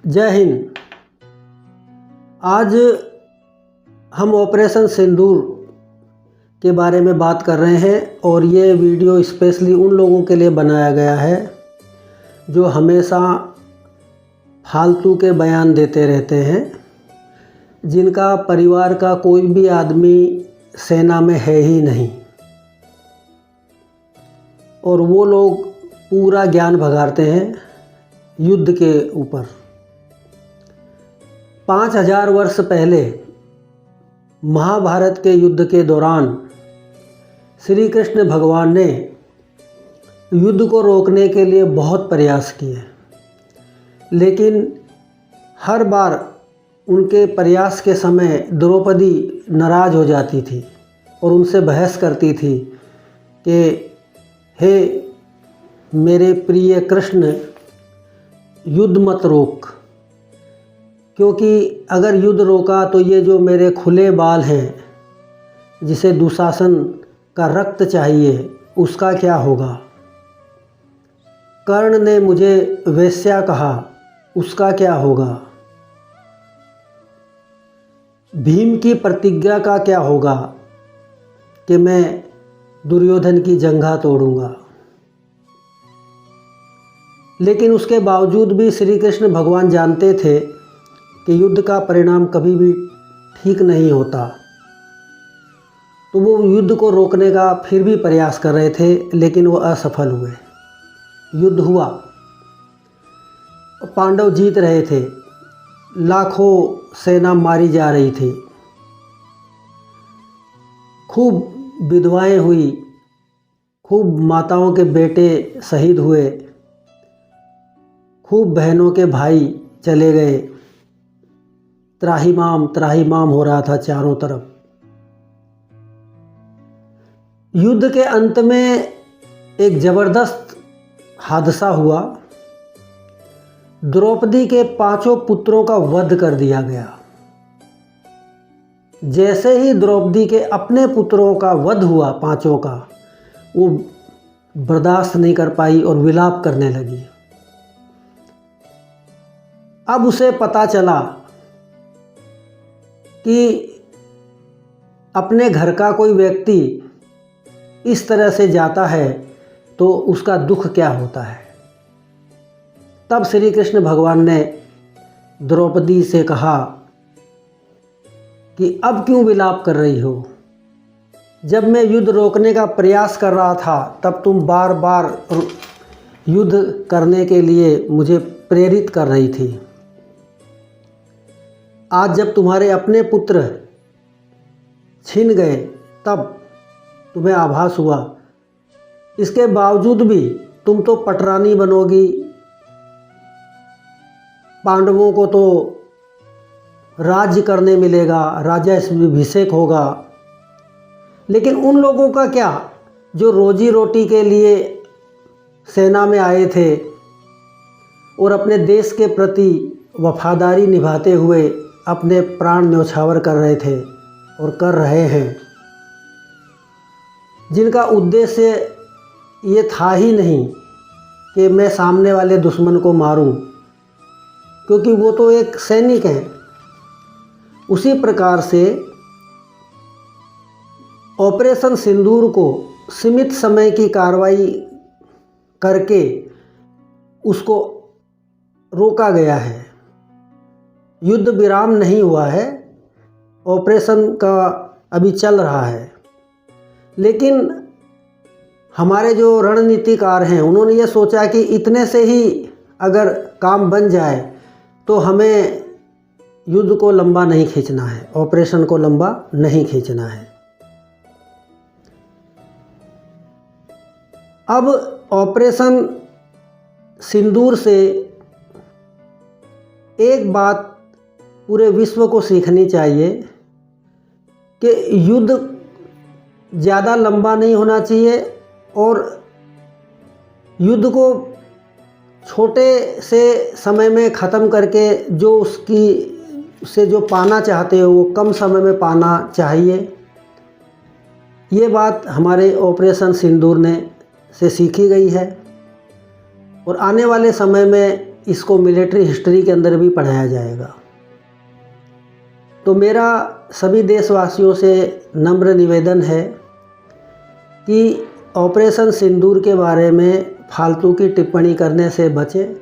जय हिंद। आज हम ऑपरेशन सिंदूर के बारे में बात कर रहे हैं और ये वीडियो स्पेशली उन लोगों के लिए बनाया गया है जो हमेशा फालतू के बयान देते रहते हैं, जिनका परिवार का कोई भी आदमी सेना में है ही नहीं और वो लोग पूरा ज्ञान भगाते हैं युद्ध के ऊपर। 5000 वर्ष पहले महाभारत के युद्ध के दौरान श्री कृष्ण भगवान ने युद्ध को रोकने के लिए बहुत प्रयास किए, लेकिन हर बार उनके प्रयास के समय द्रौपदी नाराज़ हो जाती थी और उनसे बहस करती थी कि हे मेरे प्रिय कृष्ण, युद्ध मत रोक, क्योंकि अगर युद्ध रोका तो ये जो मेरे खुले बाल हैं जिसे दुशासन का रक्त चाहिए उसका क्या होगा। कर्ण ने मुझे वेश्या कहा, उसका क्या होगा। भीम की प्रतिज्ञा का क्या होगा कि मैं दुर्योधन की जंघा तोड़ूंगा। लेकिन उसके बावजूद भी श्री कृष्ण भगवान जानते थे कि युद्ध का परिणाम कभी भी ठीक नहीं होता, तो वो युद्ध को रोकने का फिर भी प्रयास कर रहे थे, लेकिन वो असफल हुए। युद्ध हुआ, पांडव जीत रहे थे, लाखों सेना मारी जा रही थी, खूब विधवाएं हुई, खूब माताओं के बेटे शहीद हुए, खूब बहनों के भाई चले गए। त्राहिमाम हो रहा था चारों तरफ। युद्ध के अंत में एक ज़बरदस्त हादसा हुआ। द्रौपदी के 5 पुत्रों का वध कर दिया गया। जैसे ही द्रौपदी के अपने पुत्रों का वध हुआ 5 का, वो बर्दाश्त नहीं कर पाई और विलाप करने लगी। अब उसे पता चला कि अपने घर का कोई व्यक्ति इस तरह से जाता है तो उसका दुख क्या होता है। तब श्री कृष्ण भगवान ने द्रौपदी से कहा कि अब क्यों विलाप कर रही हो। जब मैं युद्ध रोकने का प्रयास कर रहा था तब तुम बार बार युद्ध करने के लिए मुझे प्रेरित कर रही थी। आज जब तुम्हारे अपने पुत्र छिन गए तब तुम्हें आभास हुआ। इसके बावजूद भी तुम तो पटरानी बनोगी, पांडवों को तो राज्य करने मिलेगा, राज्याभिषेक होगा। लेकिन उन लोगों का क्या जो रोजी रोटी के लिए सेना में आए थे और अपने देश के प्रति वफादारी निभाते हुए अपने प्राण न्यौछावर कर रहे थे और कर रहे हैं, जिनका उद्देश्य ये था ही नहीं कि मैं सामने वाले दुश्मन को मारूं, क्योंकि वो तो एक सैनिक हैं। उसी प्रकार से ऑपरेशन सिंदूर को सीमित समय की कार्रवाई करके उसको रोका गया है। युद्ध विराम नहीं हुआ है, ऑपरेशन का अभी चल रहा है। लेकिन हमारे जो रणनीतिकार हैं उन्होंने ये सोचा कि इतने से ही अगर काम बन जाए तो हमें युद्ध को लंबा नहीं खींचना है, ऑपरेशन को लंबा नहीं खींचना है। अब ऑपरेशन सिंदूर से एक बात पूरे विश्व को सीखनी चाहिए कि युद्ध ज़्यादा लंबा नहीं होना चाहिए और युद्ध को छोटे से समय में ख़त्म करके जो उससे जो पाना चाहते हो वो कम समय में पाना चाहिए। ये बात हमारे ऑपरेशन सिंदूर से सीखी गई है और आने वाले समय में इसको मिलिट्री हिस्ट्री के अंदर भी पढ़ाया जाएगा। तो मेरा सभी देशवासियों से नम्र निवेदन है कि ऑपरेशन सिंदूर के बारे में फालतू की टिप्पणी करने से बचें